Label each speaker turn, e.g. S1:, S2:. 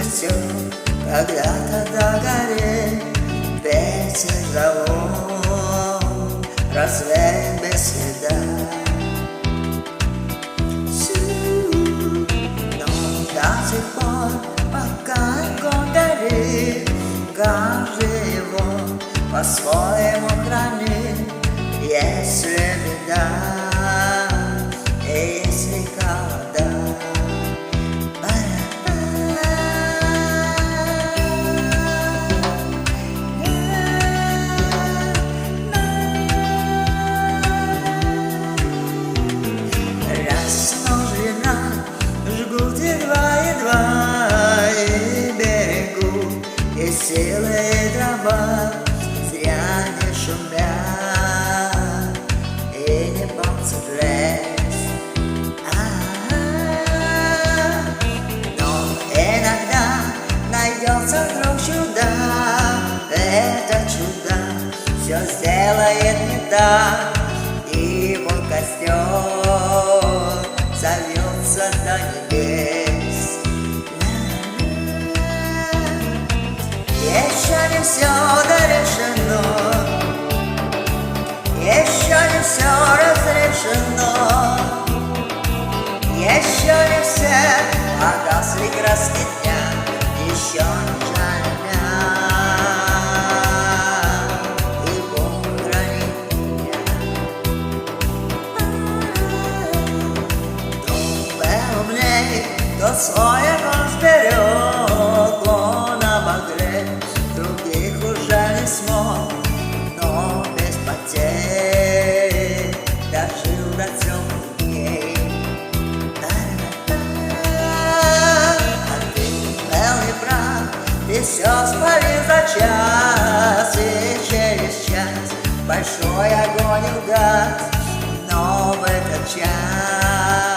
S1: все когда-то догорит. Ветер зовут, рассвет без следа. Но до сих пор, пока огонь горит, каждый его по-своему хранит. Если беда, если холода, рассмотрена, жгут едва-едва и берегут, и силы и дрова зря не шумят и не подсудрясь. Но иногда найдется вдруг чудо, это чудо все сделает не так, и его костер зовется до небес. Еще не все дорешено, еще не все разрешено, еще не все погасли краски дня, еще не жаль меня, и Бог хранит меня. Кто умней, кто свой огонь вперед, он обогреть других уже не смог, но без потерь дожил до темных дней. А ты был неправ, ты все спалил за час, и через час большой огонь угас, но в этот час